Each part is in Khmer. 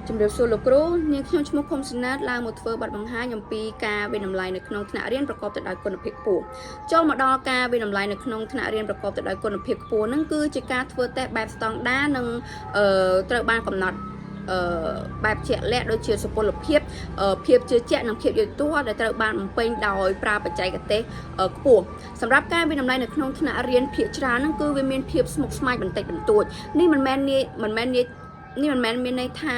ជំរាបសួរលោកគ្រូនាងខ្ញុំឈ្មោះខុំសណាតឡើងមកធ្វើបទបង្ហាញអំពីការវិតម្លៃនៅក្នុងថ្នាក់រៀនប្រកបទៅដោយគុណភាពខ្ពស់ចូលមកដល់ការវិតម្លៃនៅក្នុងថ្នាក់រៀនប្រកបទៅដោយគុណភាពខ្ពស់នឹងគឺជាការធ្វើតេស្តបែបស្តង់ដារនិងត្រូវបានកំណត់បែបជាក់លាក់ដូចជាសុពលភាពភាពជឿជាក់និងភាពយុត្តិធម៌ដែលត្រូវបានបំពេញដោយប្រើបច្ចេកទេសខ្ពស់សម្រាប់ការវិតម្លៃនៅក្នុងថ្នាក់រៀនភាគច្រើនហ្នឹងគឺវាមានភាពស្មុគស្មាញបន្តិចបន្តួចនេះមិនមែនមានន័យថា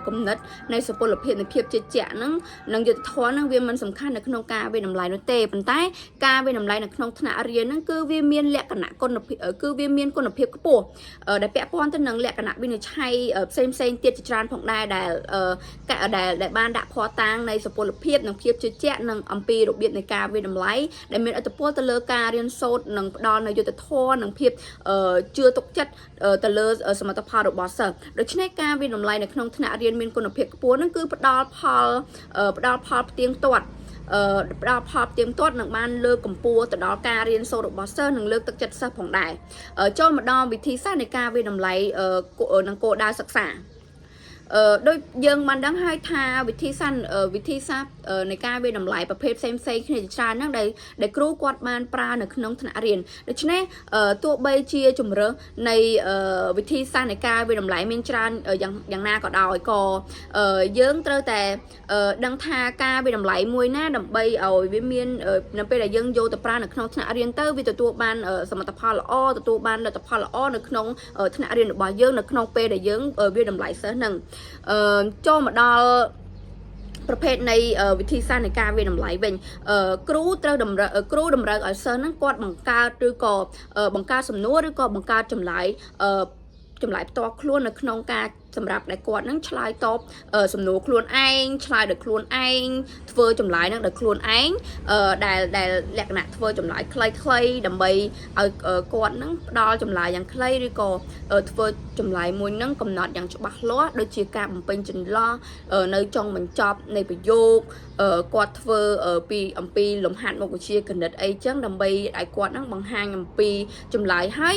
គំនិតនៃសុពលភាពនៃភាពជឿជាក់ហ្នឹងនិងយុត្តិធម៌ហ្នឹងវាមិនសំខាន់នៅក្នុងការវិតម្លៃនោះទេប៉ុន្តែការវិតម្លៃនៅក្នុងថ្នាក់រៀនហ្នឹងគឺវាមានលក្ខណៈគុណភាពគឺវាមានគុណភាពខ្ពស់ដែលពាក់ព័ន្ធទៅនឹងលក្ខណៈវិនិច្ឆ័យផ្សេងទៀតជាច្រើនផងដែរដែលបានដាក់ភស្តុតាងនៃសុពលភាពនិងភាពជឿជាក់និងអំពីរបៀបនៃការវិតម្លៃដែលមានឥទ្ធិពលទៅលើការរៀនសូត្រនិងផ្ដល់នូវយុត្តិធម៌និងភាពជឿទុកចិត្តទៅលើសមិទ្ធផលរបស់សិស្សដូច្នេះការវិតម្លៃនៅក្នុងថ្នាក់រៀនមានគុណភាពខ្ពស់ហ្នឹងគឺផ្ដល់ផលផ្ទៀងទាត់ផ្ដល់ផលផ្ទៀងទាត់នឹងបានលើកកម្ពស់ទៅដល់ការរៀនសូត្ររបស់សិស្សនិងលើកទឹកចិត្តសិស្សផងដែរចូលមកដល់វិធីសាស្ត្រនៃការវិតម្លៃនិងគោលដៅសិក្សាដោយយើងបានដឹងហើយថាវិធីសាស្ត្រនៃការវិតម្លៃប្រភេទផ្សេងគ្នាជាច្រើនហ្នឹងដែលគ្រូគាត់បានប្រើនៅក្នុងថ្នាក់រៀនដូច្នេះទោះបីជាជំរើសនៃវិធីសាស្ត្រនៃការវិតម្លៃមានច្រើនយ៉ាងណាក៏ដោយក៏យើងត្រូវតែដឹងថាការវិតម្លៃមួយណាដើម្បីឲ្យវាមាននៅពេលដែលយើងយកទៅប្រើនៅក្នុងថ្នាក់រៀនទៅវាទទួលបានសមិទ្ធផលល្អទទួលបានលទ្ធផលល្អនៅក្នុងថ្នាក់រៀនរបស់យើងនៅក្នុងពេលដែលយើងវិតម្លៃសិស្សហ្នឹងចូលមកដល់ប្រភេទនៃវិធីសាស្ត្រនៃការវិតម្លៃវិញគ្រូតម្រូវឲ្យសិស្សហ្នឹងគាត់បង្កើតឬក៏បង្កើតសំណួរឬក៏បង្កើតចម្លើយផ្ទាល់ខ្លួននៅក្នុងការសម្រាប់ដែលគាត់នឹងឆ្លើយតបសំណួរខ្លួនឯងឆ្លើយដោយខ្លួនឯងធ្វើចម្លើយនឹងដោយខ្លួនឯងដែលលក្ខណៈធ្វើចម្លើយខ្លីៗដើម្បីឲ្យគាត់នឹងផ្ដល់ចម្លើយយ៉ាងខ្លីឬក៏ធ្វើចម្លើយមួយនឹងកំណត់យ៉ាងច្បាស់លាស់ដូចជាការបំពេញចន្លោះនៅចុងបញ្ចប់នៃប្រយោគគាត់ធ្វើអំពីលំហាត់មុខវិជ្ជាគណិតអីចឹងដើម្បីឲ្យគាត់នឹងបង្ហាញអំពីចម្លើយហើយ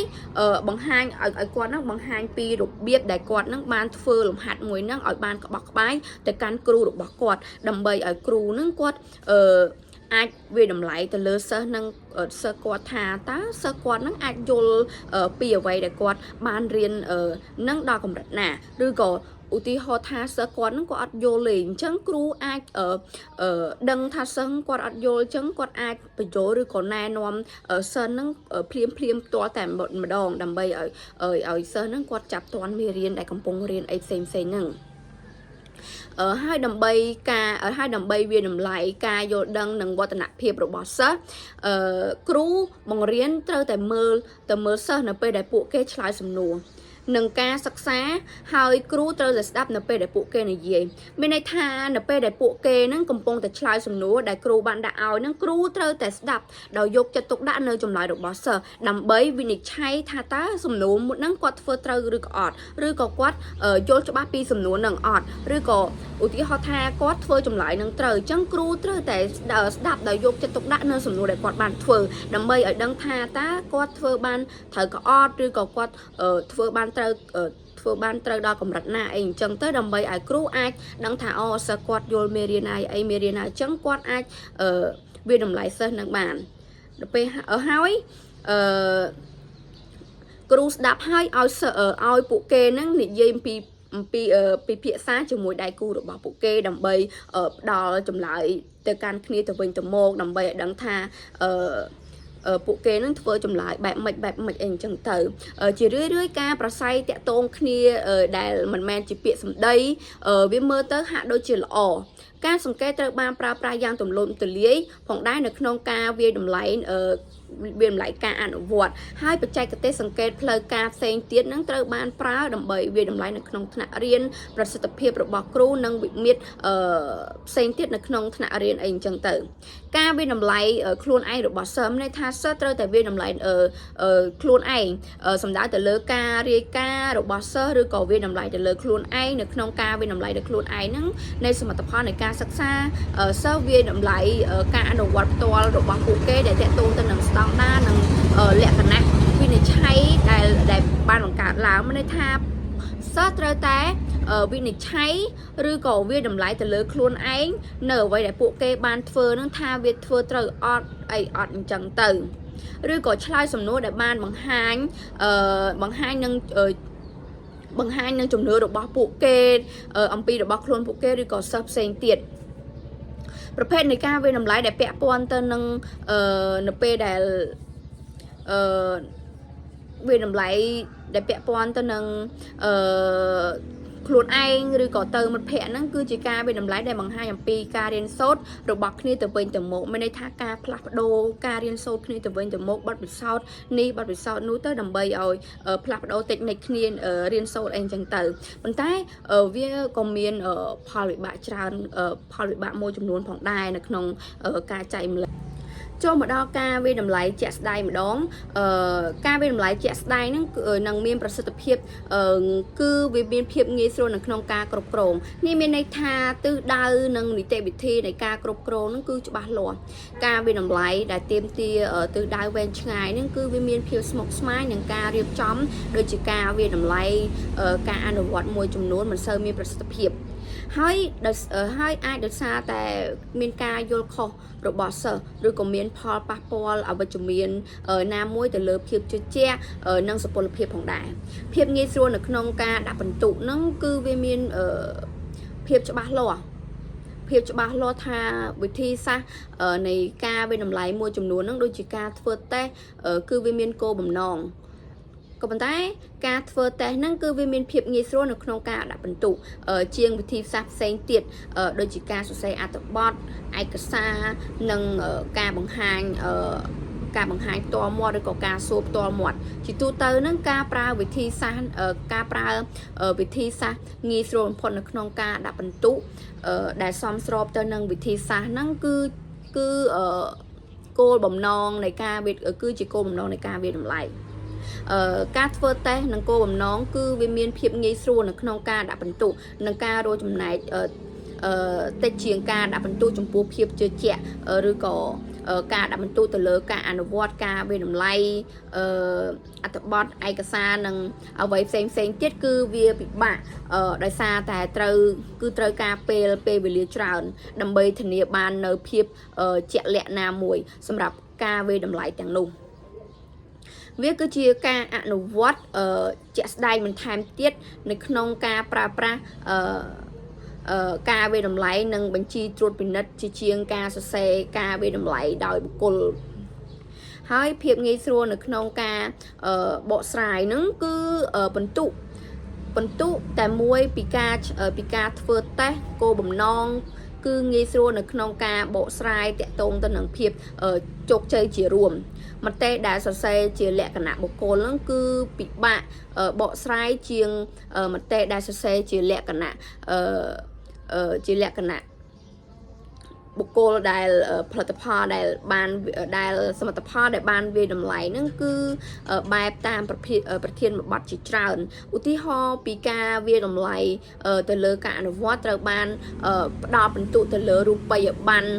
បង្ហាញឲ្យគាត់នឹងបង្ហាញពីរបៀបដែលគាត់នឹងបានធ្វើលំហាត់មួយហ្នឹងឲ្យបានក្បោះក្បាយទៅកាន់គ្រូរបស់គាត់ដើម្បីឲ្យគ្រូហ្នឹងគាត់អាចវាតម្លៃទៅលើសិស្សនឹងសិស្សគាត់ថាតើសិស្សគាត់នឹងអាចយល់ពីអ្វីដែលគាត់បានរៀននឹងដល់កម្រិតណាឬក៏ឧទាហរណ៍ថាសិស្សគាត់នឹងគាត់អត់យល់ទេអញ្ចឹងគ្រូអាចដឹងថាសិស្សគាត់អត់យល់អញ្ចឹងគាត់អាចបញ្ចូលឬក៏ណែនាំសិស្សនឹងភ្លាមផ្ទាល់តែម្ដងដើម្បីឲ្យសិស្សនឹងគាត់ចាប់ទាន់មេរៀនដែលកំពុងរៀនអីផ្សេងហ្នឹងហើយដើម្បីវាតម្លៃការយល់ដឹងនិងវឌ្ឍនភាពរបស់សិស្សគ្រូបង្រៀនត្រូវតែមើលសិស្សនៅពេលដែលពួកគេឆ្លើយសំណួរនឹងការសិក្សាហើយគ្រូត្រូវតែស្ដាប់នៅពេលដែលពួកគេនិយាយមានន័យថានៅពេលដែលពួកគេនឹងកំពុងតែឆ្លើយសំណួរដែលគ្រូបានដាក់ឲ្យនឹងគ្រូត្រូវតែស្ដាប់ដោយយកចិត្តទុកដាក់នៅចម្លើយរបស់សិស្សដើម្បីវិនិច្ឆ័យថាតើសំណួរមួយហ្នឹងគាត់ធ្វើត្រូវឬក៏អត់ឬក៏គាត់យល់ច្បាស់ពីសំណួរហ្នឹងអត់ឬក៏ឧទាហរណ៍ថាគាត់ធ្វើចម្លើយនឹងត្រូវអញ្ចឹងគ្រូត្រូវតែស្ដាប់ដោយយកចិត្តទុកដាក់នៅសំណួរដែលគាត់បានធ្វើដើម្បីឲ្យដឹងថាតើគាត់ធ្វើបានត្រូវក៏អត់ឬក៏គាត់ធ្វើបានត្រូវដល់កម្រិតណាអីអញ្ចឹងទៅដើម្បីឲ្យគ្រូអាចដឹងថាសិស្សគាត់យល់មេរៀនណាអីមេរៀនណាអញ្ចឹងគាត់អាចវាតម្លៃសិស្សនឹងបានដល់ពេលហើយគ្រូស្ដាប់ហើយឲ្យពួកគេនឹងនិយាយពីពិភាក្សាជាមួយដៃគូរបស់ពួកគេដើម្បីផ្ដល់ចម្លើយទៅកាន់គ្នាទៅវិញទៅមកដើម្បីឲ្យដឹងថាពួកគេនឹងធ្វើចម្លើយបែបម៉េចអីអញ្ចឹងទៅជារឿយការប្រស័យតាក់ទងគ្នាដែលមិនមែនជាពាក្យសម្ដីវាមើលទៅហាក់ដូចជាល្អការសង្កេតត្រូវបានប្រើប្រាស់យ៉ាងទូលំទូលាយផងដែរនៅក្នុងការវាយតម្លៃការអនុវត្តហើយបច្ចេកទេសសង្កេតផ្លូវការផ្សេងទៀតនឹងត្រូវបានប្រើដើម្បីវាយតម្លៃនៅក្នុងថ្នាក់រៀនប្រសិទ្ធភាពរបស់គ្រូនិងវិមាត្រផ្សេងទៀតនៅក្នុងថ្នាក់រៀនអីអញ្ចឹងទៅការវាយតម្លៃខ្លួនឯងរបស់សិស្សមានថាសិស្សត្រូវតែវាយតម្លៃខ្លួនឯងសំដៅទៅលើការរាយការណ៍របស់សិស្សឬក៏វាយតម្លៃទៅលើខ្លួនឯងនៅក្នុងការវាយតម្លៃទៅខ្លួនឯងហ្នឹងនៃសមិទ្ធផលនៃការសិក្សាសិស្សវាយតម្លៃការអនុវត្តផ្ទាល់របស់ពួកគេដែលតាក់ទងទៅនឹងស្តង់ដារនិងលក្ខណៈវិនិច្ឆ័យដែលបានបង្កើតឡើងមានន័យថាសិស្សត្រូវតែ វិនិច្ឆ័យឬក៏វាតម្លៃទៅលើខ្លួនឯងនៅអ្វីដែលពួកគេបានធ្វើនឹងថាវាធ្វើត្រូវអត់អីអត់អញ្ចឹងទៅឬក៏ឆ្លើយសំណួរដែលបានបង្ហាញនឹងជំនឿរបស់ពួកគេអំពីរបស់ខ្លួនពួកគេឬក៏សិស្សផ្សេងទៀតប្រភេទនៃការវាតម្លៃដែលពាក់ព័ន្ធទៅនឹងនៅពេលដែលវាតម្លៃដែលពាក់ព័ន្ធទៅនឹងខ្លួនឯងឬក៏ទៅមិត្តភ័ក្តិហ្នឹងគឺជាការវាតម្លៃដែលបង្ហាញអំពីការរៀនសូត្ររបស់គ្នាទៅវិញទៅមកមានន័យថាការផ្លាស់ប្ដូរការរៀនសូត្រគ្នាទៅវិញទៅមកបទពិសោធន៍នេះបទពិសោធន៍នោះទៅដើម្បីឲ្យផ្លាស់ប្ដូរតិចនិចគ្នារៀនសូត្រអីចឹងទៅប៉ុន្តែវាក៏មានផលវិបាកច្រើនផលវិបាកមួយចំនួនផងដែរនៅក្នុងការចែកម្លែកចូលមកដល់ការវាតម្លៃជាក់ស្ដែងម្ដងការវាតម្លៃជាក់ស្ដែងហ្នឹងនឹងមានប្រសិទ្ធភាពគឺវាមានភាពងាយស្រួលនៅក្នុងការគ្រប់គ្រងនេះមានន័យថាទិសដៅនិងនីតិវិធីនៃការគ្រប់គ្រងហ្នឹងគឺច្បាស់លាស់ការវាតម្លៃដែលទាមទារទិសដៅវែងឆ្ងាយហ្នឹងគឺវាមានភាពស្មុគស្មាញនឹងការរៀបចំដូចជាការវាតម្លៃការអនុវត្តមួយចំនួនមិនសូវមានប្រសិទ្ធភាពហើយអាចដោយសារតែមានការយល់ខុសរបស់សិស្សឬក៏មានផលប៉ះពាល់អវិជ្ជមានណាមួយទៅលើភាពជឿជាក់និងសុពលភាពផងដែរភាពងាយស្រួលនៅក្នុងការដាក់បន្ទុកហ្នឹងគឺវាមានភាពច្បាស់លាស់ថាវិធីសាស្ត្រនៃការវិតម្លៃមួយចំនួនហ្នឹងដូចជាការធ្វើតេស្តគឺវាមានគោលបំណងក៏ប៉ុន្តែការធ្វើតេស្តហ្នឹងគឺវាមានភាពងាយស្រួលនៅក្នុងការដាក់បន្ទុកជាងវិធីសាស្ត្រផ្សេងទៀតដូចជាការសរសេរអត្ថបទឯកសារនិងការបង្ហាញផ្ទាល់មាត់ឬក៏ការសួរផ្ទាល់មាត់ជាទូទៅហ្នឹងការប្រើវិធីសាស្ត្រងាយស្រួលបំផុតនៅក្នុងការដាក់បន្ទុកដែលសមស្របទៅនឹងវិធីសាស្ត្រហ្នឹងគឺគោលបំណងនៃការគឺជាគោលបំណងនៃការវាតម្លៃការធ្វើតេស្តនិងគោលបំណងគឺវាមានភាពងាយស្រួលនៅក្នុងការដាក់បន្ទុកនិងការរួមចំណែកតិចជាងការដាក់បន្ទុកចំពោះភាពជឿជាក់ឬក៏ការដាក់បន្ទុកទៅលើការអនុវត្តការវាតម្លៃអត្ថបទឯកសារនិងអ្វីផ្សេងទៀតគឺវាពិបាកដោយសារតែត្រូវការពេលវេលាច្រើនដើម្បីធានាបាននៅភាពជាក់លាក់ណាមួយសម្រាប់ការវាតម្លៃទាំងនោះវាគឺជាការអនុវត្តជាក់ស្ដែងបន្ថែមទៀតនៅក្នុងការប្រើប្រាស់ការវាតម្លៃនិងបញ្ជីត្រួតពិនិត្យជាងការសរសេរការវាតម្លៃដោយបុគ្គលហើយភាពងាយស្រួលនៅក្នុងការបកស្រាយហ្នឹងគឺបន្ទុកតែមួយពីការធ្វើតេស្តគោលបំណងគឺងាយស្រួលនៅក្នុងការបកស្រាយតាក់ទងទៅនឹងភាពជោគជ័យជារួមមតិដែលសរសេរជាលក្ខណៈបុគ្គលហ្នឹងគឺពិបាកបកស្រាយជាងមតិដែលសរសេរជាលក្ខណៈបុគ្គលដែលផលិតផលដែលសមិទ្ធផលដែលបានវាតម្លៃហ្នឹងគឺបែបតាមប្រធានបទជាច្រើនឧទាហរណ៍ពីការវាតម្លៃទៅលើការអនុវត្តត្រូវបានផ្ដល់បន្ទុកទៅលើរូបិយប័ណ្ណ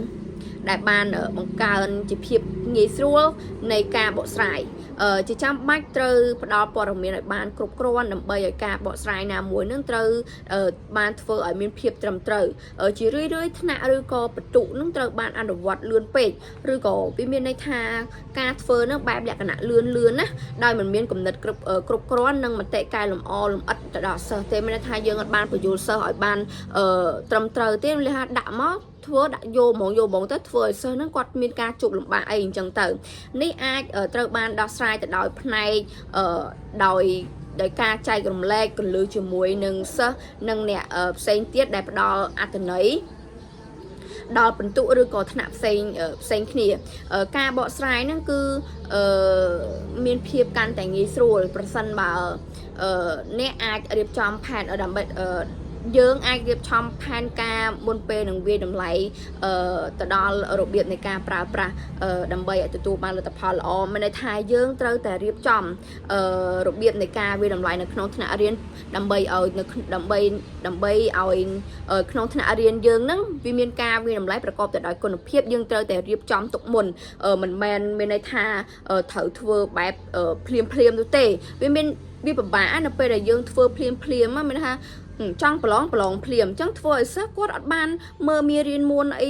ដែលបានបង្កើនជាភាពងាយស្រួលនៃការបកស្រាយជាចាំបាច់ត្រូវផ្ដល់ព័ត៌មានឲ្យបានគ្រប់គ្រាន់ដើម្បីឲ្យការបកស្រាយណាមួយនឹងត្រូវបានធ្វើឲ្យមានភាពត្រឹមត្រូវជារឿយថ្នាក់ឬក៏បន្ទុកនឹងត្រូវបានអនុវត្តលឿនពេកឬក៏វាមានន័យថាការធ្វើនឹងបែបលក្ខណៈលឿនណាដោយមិនមានគំនិតគ្រប់គ្រាន់និងមតិកែលម្អលម្អិតទៅដល់សិស្សទេមានន័យថាយើងអត់បានបញ្យល់សិស្សឲ្យបានត្រឹមត្រូវទេលះដាក់មកធ្វើដាក់យកហ្មងទៅធ្វើឲ្យសិស្សហ្នឹងគាត់មានការជួបលំបាកអីអញ្ចឹងទៅនេះអាចត្រូវបានដោះស្រាយទៅដោយផ្នែកដោយការចែករំលែកកលឺជាមួយនឹងសិស្សនិងអ្នកផ្សេងទៀតដែលផ្ដល់អត្ថន័យដល់បន្ទុកឬក៏ថ្នាក់ផ្សេងគ្នាការបកស្រាយហ្នឹងគឺមានភាពកាន់តែងាយស្រួលប្រសិនបើអ្នកអាចរៀបចំផែនដើម្បីយើងអាចរៀបចំផែនការមុនពេលនឹងវាតម្លៃទៅដល់របៀបនៃការប្រើប្រាស់ដើម្បីឲ្យទទួលបានលទ្ធផលល្អមានន័យថាយើងត្រូវតែរៀបចំរបៀបនៃការវាតម្លៃនៅក្នុងថ្នាក់រៀនដើម្បីឲ្យក្នុងថ្នាក់រៀនយើងហ្នឹងវាមានការវាតម្លៃប្រកបទៅដោយគុណភាពយើងត្រូវតែរៀបចំទុកមុនមិនមែនមានន័យថាត្រូវធ្វើបែបភ្លាមនោះទេវាពិបាកនៅពេលដែលយើងធ្វើភ្លាមមានន័យថា trongប្រឡងភ្លាមអញ្ចឹងធ្វើឲ្យសិស្សគាត់អត់បានមើលមេរៀនមុនអី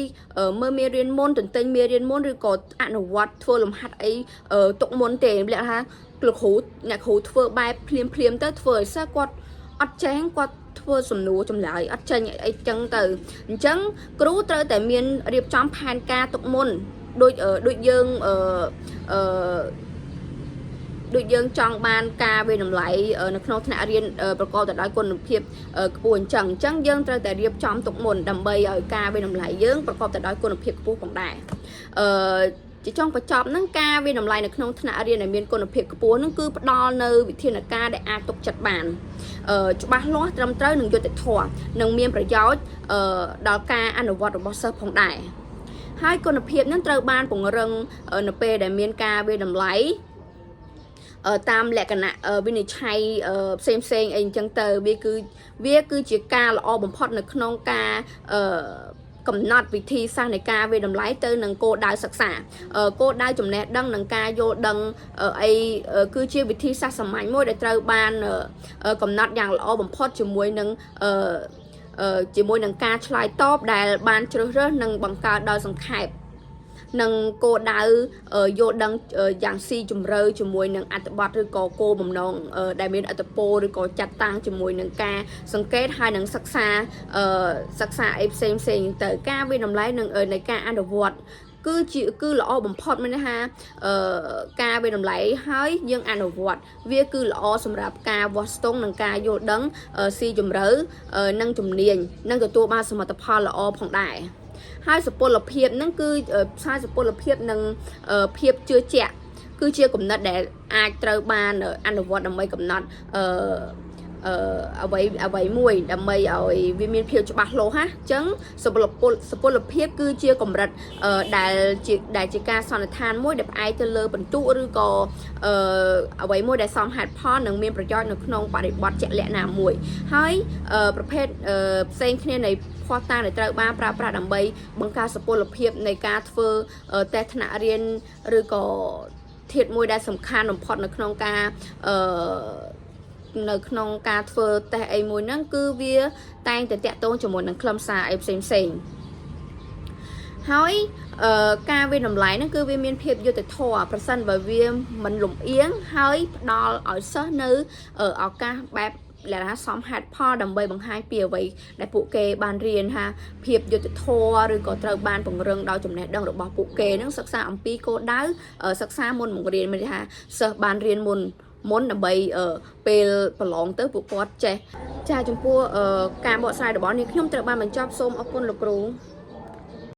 មើលមេរៀនមុនទន្ទិញមេរៀនមុនឬក៏អនុវត្តធ្វើលំហាត់អីទុកមុនទេលក្ខថាលោកគ្រូអ្នកគ្រូធ្វើបែបភ្លាមទៅធ្វើឲ្យសិស្សគាត់អត់ចេះគាត់ធ្វើសំណួរចម្លើយអត់ចេញអីចឹងទៅអញ្ចឹងគ្រូត្រូវតែមានរៀបចំផែនការទុកមុនដូចយើងចង់បានការវិតម្លៃនៅក្នុងថ្នាក់រៀនប្រកបទៅដោយគុណភាពខ្ពស់អញ្ចឹងយើងត្រូវតែរៀបចំទុកមុនដើម្បីឲ្យការវិតម្លៃយើងប្រកបទៅដោយគុណភាពខ្ពស់ផងដែរជាចុងបញ្ចប់ហ្នឹងការវិតម្លៃនៅក្នុងថ្នាក់រៀនដែលមានគុណភាពខ្ពស់ហ្នឹងគឺផ្ដល់នៅវិធានការដែលអាចទុកចិត្តបានច្បាស់លាស់ត្រឹមត្រូវនិងយុត្តិធម៌និងមានប្រយោជន៍ដល់ការអនុវត្តរបស់សិស្សផងដែរហើយគុណភាពហ្នឹងត្រូវបានពង្រឹងនៅពេលដែលមានការវិតម្លៃតាមលក្ខណៈវិនិច្ឆ័យផ្សេងអីអញ្ចឹងទៅវាគឺជាការល្អបំផុតនៅក្នុងការកំណត់វិធីសាស្ត្រនៃការវិតម្លៃទៅនឹងគោលដៅសិក្សាគោលដៅចំណេះដឹងនិងការយល់ដឹងអីគឺជាវិធីសាស្ត្រសាមញ្ញមួយដែលត្រូវបានកំណត់យ៉ាងល្អបំផុតជាមួយនឹងការឆ្លើយតបដែលបានជ្រើសរើសនិងបង្កើតដោយសង្ខេបនិងគោលដៅយល់ដឹងយ៉ាងស៊ីជម្រៅជាមួយនឹងអត្ថបទឬក៏គោលបំណងដែលមានអត្ថប្រយោជន៍ឬក៏ចាត់តាំងជាមួយនឹងការសង្កេតហើយនឹងសិក្សាអីផ្សេងទៅការវិតម្លៃនឹងនៃការអនុវត្តគឺល្អបំផុតមែនទេការវិតម្លៃហើយយើងអនុវត្តវាគឺល្អសម្រាប់ការវាស់ស្ទង់និងការយល់ដឹងស៊ីជម្រៅនិងជំនាញនិងទទួលបានសមិទ្ធផលល្អផងដែរហើយសុពលភាពហ្នឹងគឺផ្សាយសុពលភាពនិងភាពជឿជាក់គឺជាគំនិតដែលអាចត្រូវបានអនុវត្តដើម្បីកំណត់អ្វីមួយដើម្បីឲ្យវាមានភាពច្បាស់លាស់អញ្ចឹងសុពលភាពគឺជាកម្រិតដែលជាការសន្និដ្ឋានមួយដែលផ្អែកទៅលើពិន្ទុឬក៏អ្វីមួយដែលសមហេតុផលនិងមានប្រយោជន៍នៅក្នុងបរិបទជាក់លាក់ណាមួយហើយប្រភេទផ្សេងគ្នានៃភស្តុតាងដែលត្រូវបានប្រើប្រាស់ដើម្បីបង្កើនសុពលភាពនៃការធ្វើតេស្តថ្នាក់រៀនឬក៏ធាតុមួយដែលសំខាន់បំផុតនៅក្នុងការធ្វើតេស្តអីមួយហ្នឹងគឺវាតែងតែតាក់ទងជាមួយនឹងខ្លឹមសារអីផ្សេងហើយការវិតម្លៃហ្នឹងគឺវាមានភាពយុត្តិធម៌ប្រសិនបើវាមិនលំអៀងហើយផ្ដល់ឲ្យសិស្សនៅឱកាសបែបលក្ខណៈសមហេតុផលដើម្បីបង្ហាញពីអ្វីដែលពួកគេបានរៀនភាពយុត្តិធម៌ឬក៏ត្រូវបានពង្រឹងដោយចំណេះដឹងរបស់ពួកគេនឹងសិក្សាអំពីគោលដៅសិក្សាមុនបង្រៀនមានថាសិស្សបានរៀនមុនដើម្បីពេលប្រឡងទៅពួកគាត់ចេះចាចំពោះការបកស្រាយរបស់នេះខ្ញុំត្រូវបានបញ្ចប់សូមអរគុណលោកគ្រូ